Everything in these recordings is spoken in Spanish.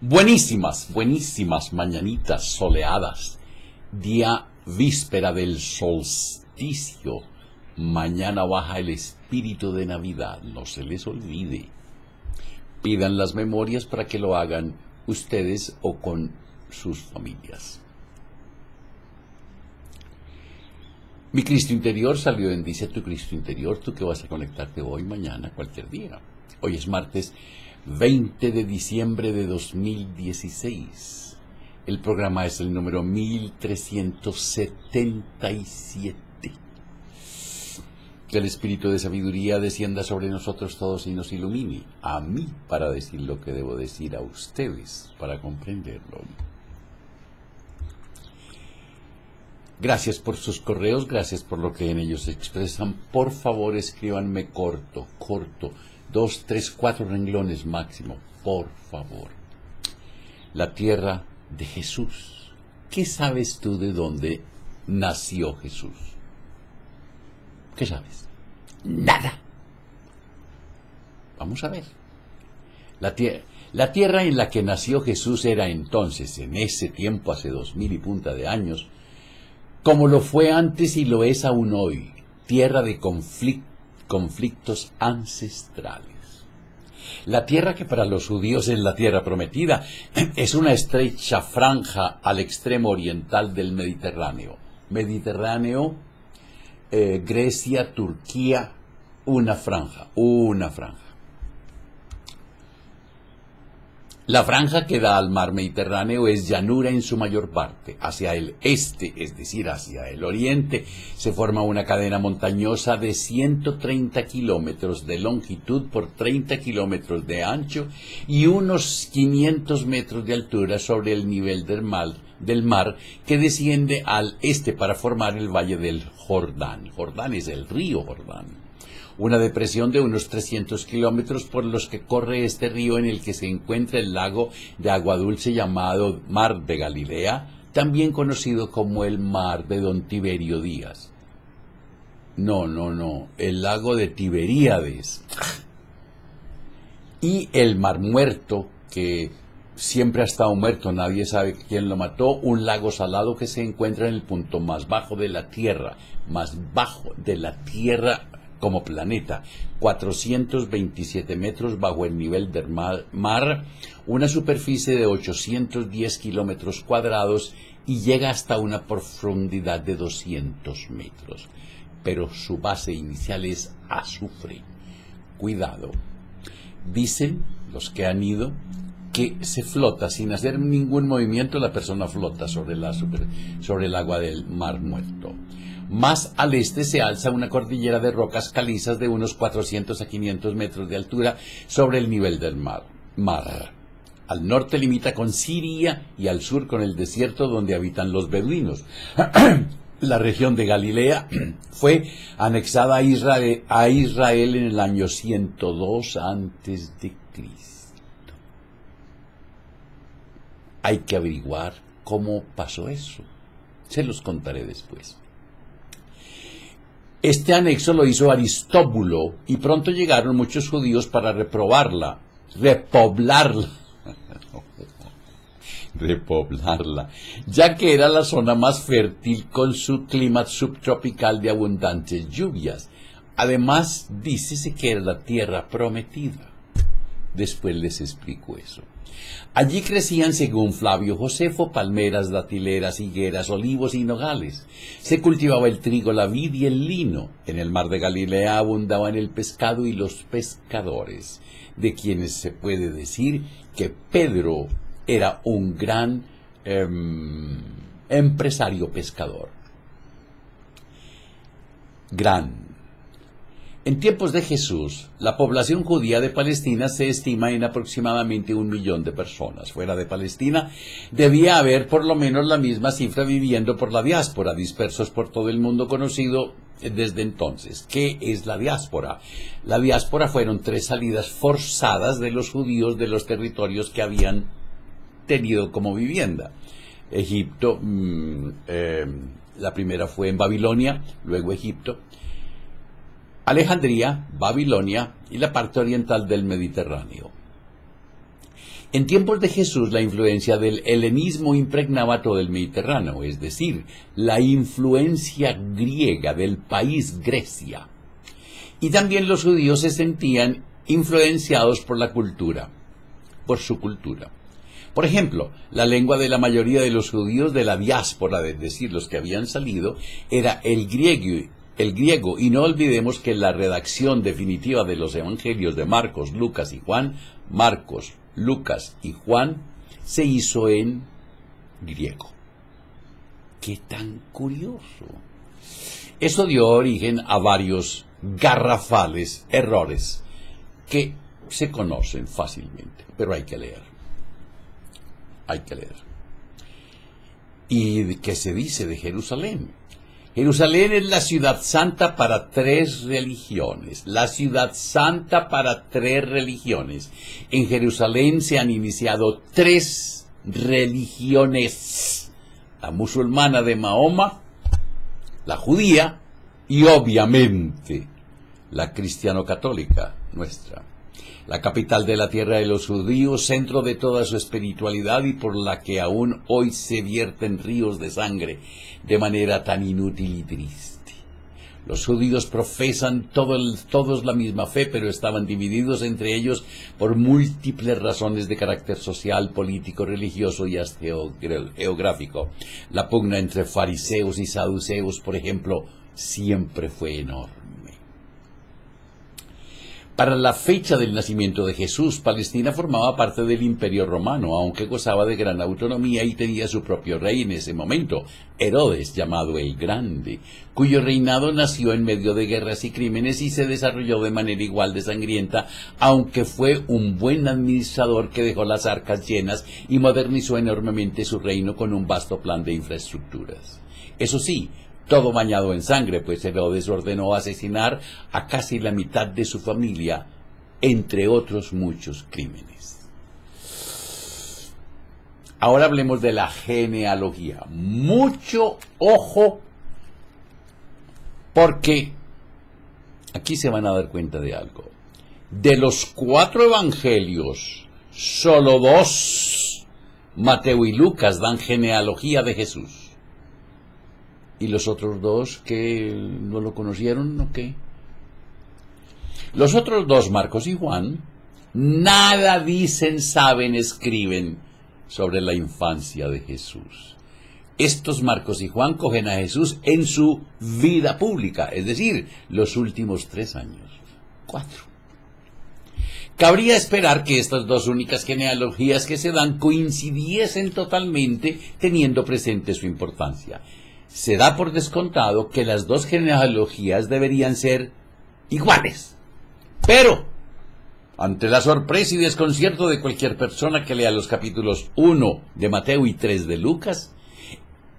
Buenísimas, buenísimas mañanitas soleadas, día víspera del solsticio. Mañana baja el espíritu de Navidad, no se les olvide. Pidan las memorias para que lo hagan ustedes o con sus familias. Mi Cristo interior salió en Dice tu Cristo interior, tú que vas a conectarte hoy, mañana, cualquier día. Hoy es martes 20 de diciembre de 2016. El programa es el número 1377. Que el espíritu de sabiduría descienda sobre nosotros todos y nos ilumine. A mí para decir lo que debo decir, a ustedes para comprenderlo. Gracias por sus correos, gracias por lo que en ellos se expresan. Por favor, escríbanme corto, 2, 3, 4 renglones máximo, por favor. La tierra de Jesús. ¿Qué sabes tú de dónde nació Jesús? ¿Qué sabes? Nada. Vamos a ver. La tierra en la que nació Jesús era entonces, en ese tiempo, hace 2000 y punta de años, como lo fue antes y lo es aún hoy, tierra de conflictos ancestrales. La tierra que para los judíos es la tierra prometida, es una estrecha franja al extremo oriental del Mediterráneo. Grecia, Turquía, una franja. La franja que da al mar Mediterráneo es llanura en su mayor parte. Hacia el este, es decir, hacia el oriente, se forma una cadena montañosa de 130 kilómetros de longitud por 30 kilómetros de ancho y unos 500 metros de altura sobre el nivel del mar que desciende al este para formar el valle del Jordán. Jordán es el río Jordán. Una depresión de unos 300 kilómetros por los que corre este río en el que se encuentra el lago de agua dulce llamado Mar de Galilea, también conocido como el Mar de Don Tiberio Díaz. No, el lago de Tiberíades. Y el Mar Muerto, que siempre ha estado muerto, nadie sabe quién lo mató, un lago salado que se encuentra en el punto más bajo de la Tierra como planeta, 427 metros bajo el nivel del mar, una superficie de 810 kilómetros cuadrados y llega hasta una profundidad de 200 metros. Pero su base inicial es azufre. Cuidado. Dicen los que han ido que se flota sin hacer ningún movimiento, la persona flota sobre el agua del Mar Muerto. Más al este se alza una cordillera de rocas calizas de unos 400 a 500 metros de altura sobre el nivel del mar. Al norte limita con Siria y al sur con el desierto donde habitan los beduinos. La región de Galilea fue anexada a Israel en el año 102 a.C. Hay que averiguar cómo pasó eso. Se los contaré después. Este anexo lo hizo Aristóbulo y pronto llegaron muchos judíos para repoblarla, ya que era la zona más fértil con su clima subtropical de abundantes lluvias. Además, dícese que era la tierra prometida. Después les explico eso. Allí crecían, según Flavio Josefo, palmeras, datileras, higueras, olivos y nogales. Se cultivaba el trigo, la vid y el lino. En el mar de Galilea abundaban el pescado y los pescadores, de quienes se puede decir que Pedro era un gran empresario pescador. En tiempos de Jesús, la población judía de Palestina se estima en aproximadamente 1 millón de personas. Fuera de Palestina debía haber por lo menos la misma cifra viviendo por la diáspora, dispersos por todo el mundo conocido desde entonces. ¿Qué es la diáspora? La diáspora fueron 3 salidas forzadas de los judíos de los territorios que habían tenido como vivienda. Egipto, la primera fue en Babilonia, luego Egipto, Alejandría, Babilonia y la parte oriental del Mediterráneo. En tiempos de Jesús, la influencia del helenismo impregnaba todo el Mediterráneo, es decir, la influencia griega del país Grecia. Y también los judíos se sentían influenciados por la cultura, por su cultura. Por ejemplo, la lengua de la mayoría de los judíos de la diáspora, es decir, los que habían salido, era el griego, y no olvidemos que la redacción definitiva de los evangelios de Marcos, Lucas y Juan, Marcos, Lucas y Juan, se hizo en griego. ¡Qué tan curioso! Eso dio origen a varios garrafales errores que se conocen fácilmente, pero hay que leer. Hay que leer. ¿Y qué se dice de Jerusalén? Jerusalén es la ciudad santa para 3 religiones. La ciudad santa para 3 religiones. En Jerusalén se han iniciado 3 religiones. La musulmana de Mahoma, la judía y obviamente la cristiano-católica nuestra. La capital de la tierra de los judíos, centro de toda su espiritualidad y por la que aún hoy se vierten ríos de sangre de manera tan inútil y triste. Los judíos profesan todos la misma fe, pero estaban divididos entre ellos por múltiples razones de carácter social, político, religioso y hasta geográfico. La pugna entre fariseos y saduceos, por ejemplo, siempre fue enorme. Para la fecha del nacimiento de Jesús, Palestina formaba parte del Imperio Romano, aunque gozaba de gran autonomía y tenía su propio rey en ese momento, Herodes, llamado el Grande, cuyo reinado nació en medio de guerras y crímenes y se desarrolló de manera igual de sangrienta, aunque fue un buen administrador que dejó las arcas llenas y modernizó enormemente su reino con un vasto plan de infraestructuras. Eso sí, todo bañado en sangre, pues Herodes ordenó asesinar a casi la mitad de su familia, entre otros muchos crímenes. Ahora hablemos de la genealogía. Mucho ojo, porque aquí se van a dar cuenta de algo. De los 4 evangelios, solo 2, Mateo y Lucas, dan genealogía de Jesús. ¿Y los otros 2 que no lo conocieron o qué? Los otros 2, Marcos y Juan, nada dicen, saben, escriben sobre la infancia de Jesús. Estos Marcos y Juan cogen a Jesús en su vida pública, es decir, los últimos 3 años. 4. Cabría esperar que estas 2 únicas genealogías que se dan coincidiesen totalmente, teniendo presente su importancia. Se da por descontado que las 2 genealogías deberían ser iguales. Pero, ante la sorpresa y desconcierto de cualquier persona que lea los capítulos 1 de Mateo y 3 de Lucas,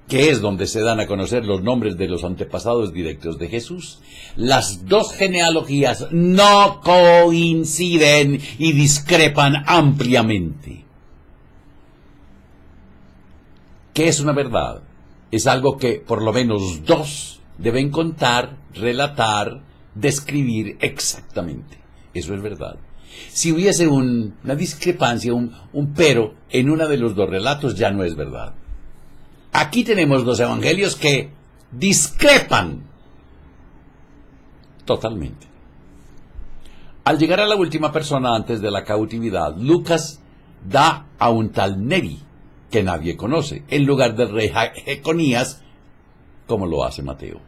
que es donde se dan a conocer los nombres de los antepasados directos de Jesús, las 2 genealogías no coinciden y discrepan ampliamente. ¿Qué es una verdad? Es algo que por lo menos 2 deben contar, relatar, describir exactamente. Eso es verdad. Si hubiese una discrepancia, un pero en uno de los 2 relatos, ya no es verdad. Aquí tenemos 2 evangelios que discrepan totalmente. Al llegar a la última persona antes de la cautividad, Lucas da a un tal Neri, que nadie conoce, en lugar del rey Jeconías, como lo hace Mateo.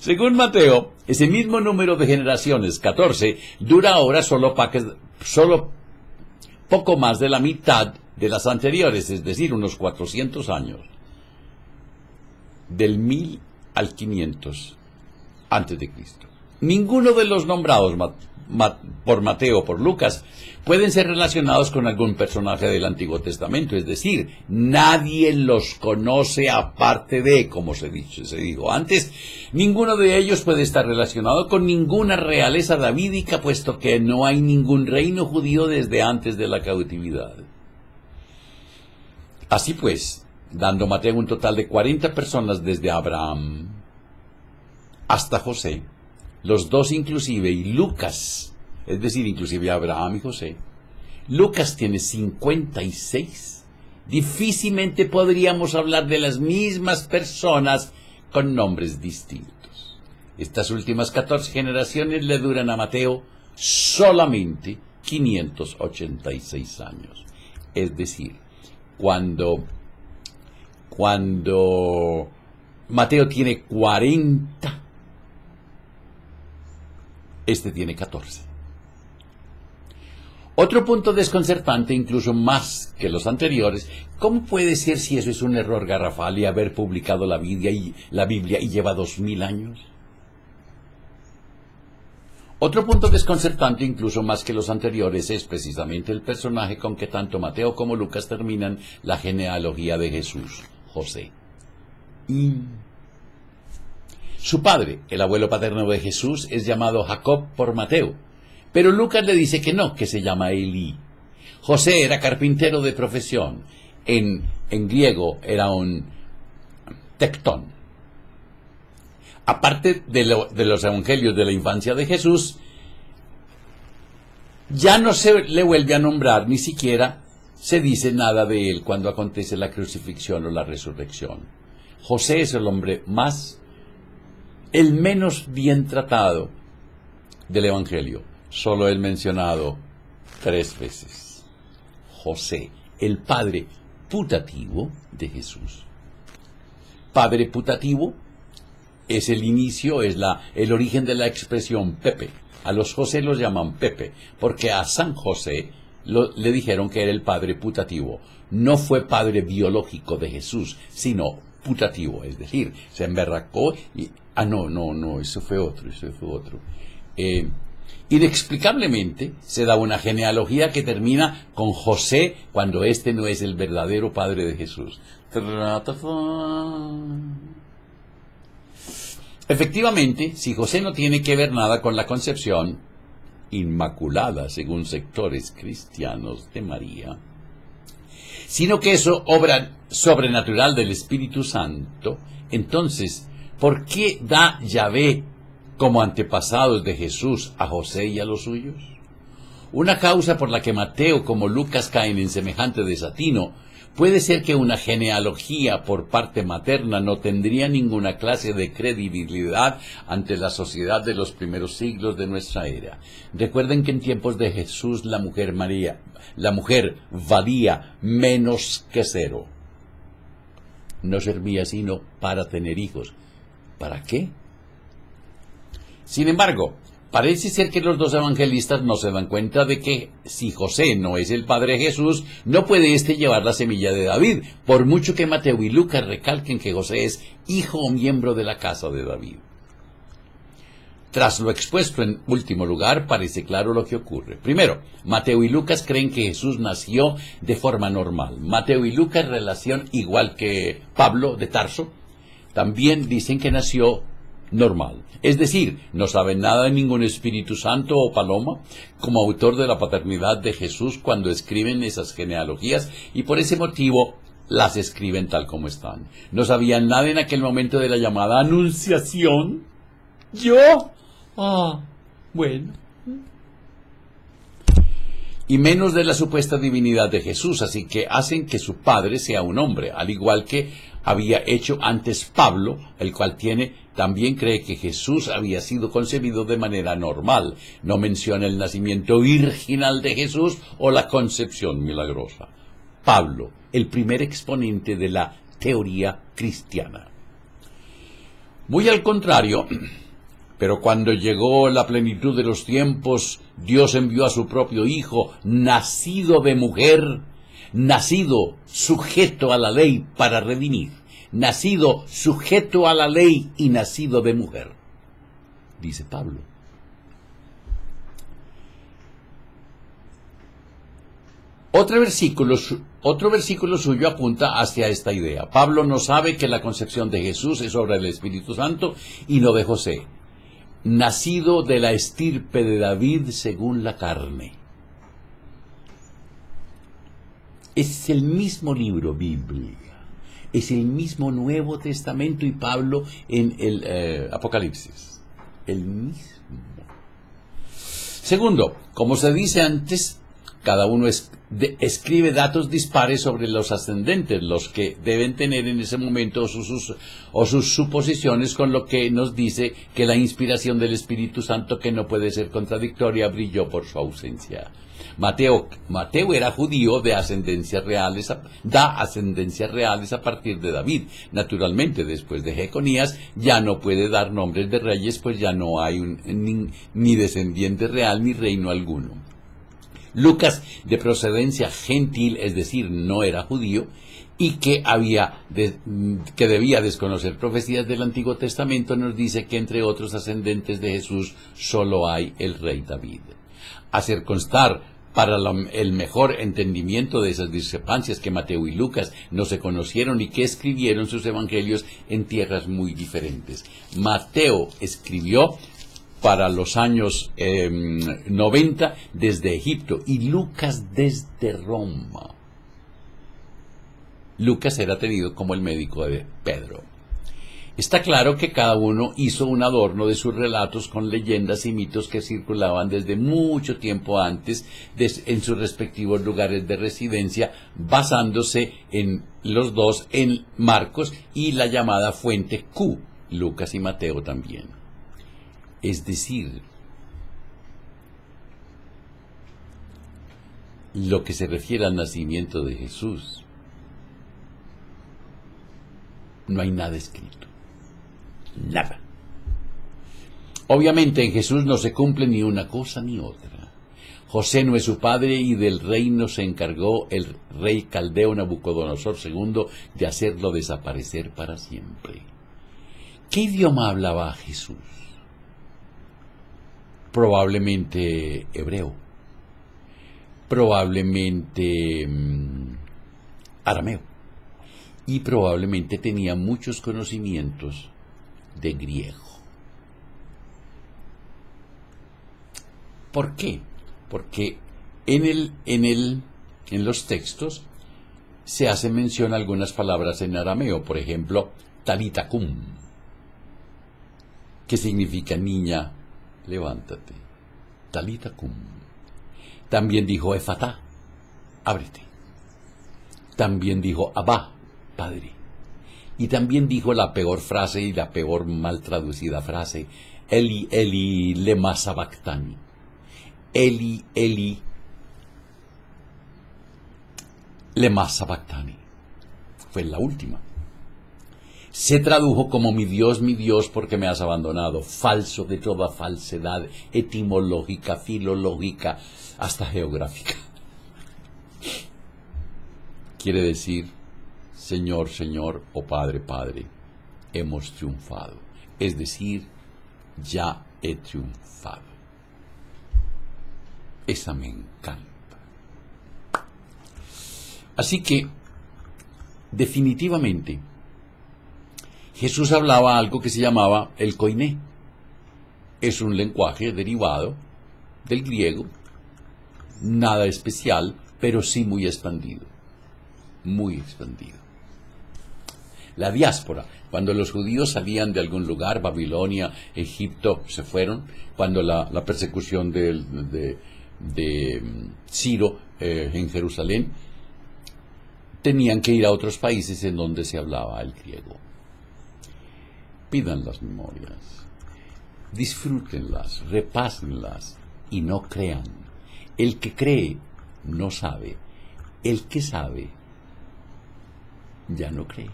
Según Mateo, ese mismo número de generaciones, 14, dura ahora solo poco más de la mitad de las anteriores, es decir, unos 400 años, del 1000 al 500 antes de Cristo. Ninguno de los nombrados por Mateo o por Lucas pueden ser relacionados con algún personaje del Antiguo Testamento, es decir, nadie los conoce aparte de, como se dijo antes, ninguno de ellos puede estar relacionado con ninguna realeza davídica, puesto que no hay ningún reino judío desde antes de la cautividad. Así pues, dando Mateo un total de 40 personas desde Abraham hasta José, los 2 inclusive, y Lucas es decir, inclusive Abraham y José. Lucas tiene 56. Difícilmente podríamos hablar de las mismas personas con nombres distintos. Estas últimas 14 generaciones le duran a Mateo solamente 586 años. Es decir, cuando Mateo tiene 40, este tiene 14. Otro punto desconcertante, incluso más que los anteriores, ¿cómo puede ser si eso es un error garrafal y haber publicado la Biblia y lleva 2000 años? Otro punto desconcertante, incluso más que los anteriores, es precisamente el personaje con que tanto Mateo como Lucas terminan la genealogía de Jesús, José. Su padre, el abuelo paterno de Jesús, es llamado Jacob por Mateo, pero Lucas le dice que no, que se llama Elí. José era carpintero de profesión, en griego era un tectón. Aparte de los evangelios de la infancia de Jesús, ya no se le vuelve a nombrar, ni siquiera se dice nada de él cuando acontece la crucifixión o la resurrección. José es el menos bien tratado del evangelio, solo el mencionado 3 veces. José, el padre putativo de Jesús. Padre putativo es el inicio, es el origen de la expresión Pepe. A los José los llaman Pepe, porque a San José le dijeron que era el padre putativo. No fue padre biológico de Jesús, sino putativo, es decir, se emberracó y... no, eso fue otro. Inexplicablemente se da una genealogía que termina con José cuando este no es el verdadero padre de Jesús. Efectivamente, si José no tiene que ver nada con la concepción inmaculada, según sectores cristianos, de María, sino que es obra sobrenatural del Espíritu Santo, entonces, ¿por qué da Yahvé como antepasados de Jesús a José y a los suyos? Una causa por la que Mateo como Lucas caen en semejante desatino puede ser que una genealogía por parte materna no tendría ninguna clase de credibilidad ante la sociedad de los primeros siglos de nuestra era. Recuerden que en tiempos de Jesús la mujer valía menos que 0. No servía sino para tener hijos. ¿Para qué? Sin embargo, parece ser que los dos evangelistas no se dan cuenta de que si José no es el padre de Jesús, no puede éste llevar la semilla de David, por mucho que Mateo y Lucas recalquen que José es hijo o miembro de la casa de David. Tras lo expuesto en último lugar, parece claro lo que ocurre. Primero, Mateo y Lucas creen que Jesús nació de forma normal. Mateo y Lucas, relación igual que Pablo de Tarso, también dicen que nació normal. Es decir, no saben nada de ningún Espíritu Santo o paloma como autor de la paternidad de Jesús cuando escriben esas genealogías y por ese motivo las escriben tal como están. No sabían nada en aquel momento de la llamada anunciación. ¿Yo? Bueno. Y menos de la supuesta divinidad de Jesús, así que hacen que su padre sea un hombre, al igual que había hecho antes Pablo, el cual también cree que Jesús había sido concebido de manera normal. No menciona el nacimiento virginal de Jesús o la concepción milagrosa. Pablo, el primer exponente de la teoría cristiana. Muy al contrario, pero cuando llegó la plenitud de los tiempos, Dios envió a su propio Hijo, nacido de mujer, nacido sujeto a la ley para redimir, nacido sujeto a la ley y nacido de mujer, dice Pablo. Otro versículo suyo apunta hacia esta idea. Pablo no sabe que la concepción de Jesús es obra del Espíritu Santo y no de José, nacido de la estirpe de David según la carne. Es el mismo libro, Biblia. Es el mismo Nuevo Testamento y Pablo en el Apocalipsis. El mismo. Segundo, como se dice antes, cada uno escribe datos dispares sobre los ascendentes, los que deben tener en ese momento o sus suposiciones, con lo que nos dice que la inspiración del Espíritu Santo, que no puede ser contradictoria, brilló por su ausencia. Mateo era judío da ascendencias reales a partir de David. Naturalmente, después de Jeconías, ya no puede dar nombres de reyes, pues ya no hay ni descendiente real ni reino alguno. Lucas, de procedencia gentil, es decir, no era judío, y que debía desconocer profecías del Antiguo Testamento, nos dice que entre otros ascendentes de Jesús solo hay el rey David. Hacer constar, para el mejor entendimiento de esas discrepancias, que Mateo y Lucas no se conocieron y que escribieron sus evangelios en tierras muy diferentes. Mateo escribió para los años 90 desde Egipto y Lucas desde Roma. Lucas era tenido como el médico de Pedro. Está claro que cada uno hizo un adorno de sus relatos con leyendas y mitos que circulaban desde mucho tiempo antes en sus respectivos lugares de residencia, basándose en los dos, en Marcos y la llamada fuente Q, Lucas y Mateo también. Es decir, lo que se refiere al nacimiento de Jesús, no hay nada escrito. Nada. Obviamente en Jesús no se cumple ni una cosa ni otra. José no es su padre y del reino se encargó el rey caldeo Nabucodonosor II de hacerlo desaparecer para siempre. ¿Qué idioma hablaba Jesús? Probablemente hebreo. Probablemente arameo. Y probablemente tenía muchos conocimientos de griego. ¿Por qué? Porque en los textos se hace mención a algunas palabras en arameo, por ejemplo, talita cum, que significa niña, levántate. Talita cum. También dijo efatá, ábrete. También dijo abá, padre. Y también dijo la peor frase y la peor mal traducida frase, Eli, Eli, lema sabactani. Eli, Eli, lema sabactani. Fue la última. Se tradujo como mi Dios, ¿por qué me has abandonado? Falso de toda falsedad, etimológica, filológica, hasta geográfica. Quiere decir, Señor, Señor, o Padre, Padre, hemos triunfado. Es decir, ya he triunfado. Esa me encanta. Así que, definitivamente, Jesús hablaba algo que se llamaba el koiné. Es un lenguaje derivado del griego, nada especial, pero sí muy expandido. Muy expandido. La diáspora, cuando los judíos salían de algún lugar, Babilonia, Egipto, se fueron, cuando la persecución de Ciro en Jerusalén, tenían que ir a otros países en donde se hablaba el griego. Pidan las memorias, disfrútenlas, repásenlas y no crean. El que cree no sabe, el que sabe ya no cree.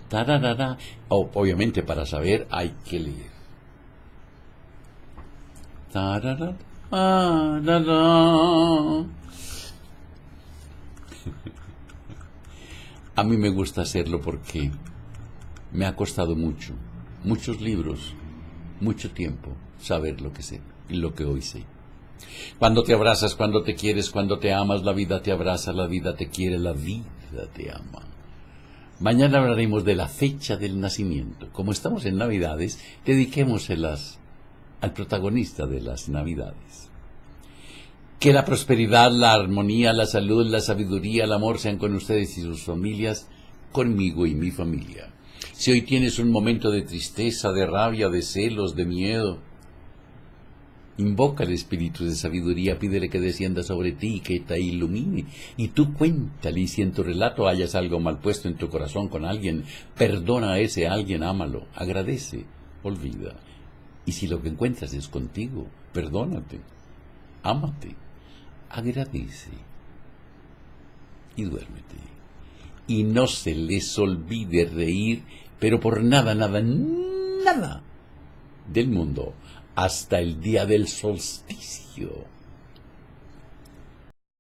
Tararara. Obviamente para saber hay que leer. Tararara. A mí me gusta hacerlo porque me ha costado mucho, muchos libros, mucho tiempo saber lo que sé y lo que hoy sé. Cuando te abrazas, cuando te quieres, cuando te amas, la vida te abraza, la vida te quiere, la vida te ama. Mañana hablaremos de la fecha del nacimiento. Como estamos en Navidades, dediquémoselas al protagonista de las Navidades. Que la prosperidad, la armonía, la salud, la sabiduría, el amor sean con ustedes y sus familias, conmigo y mi familia. Si hoy tienes un momento de tristeza, de rabia, de celos, de miedo, Invoca al espíritu de sabiduría, pídele que descienda sobre ti y que te ilumine. Y tú cuéntale, y si en tu relato hayas algo mal puesto en tu corazón con alguien, perdona a ese alguien, ámalo, agradece, olvida. Y si lo que encuentras es contigo, perdónate, ámate, agradece y duérmete. Y no se les olvide reír, pero por nada, nada, nada del mundo, hasta el día del solsticio.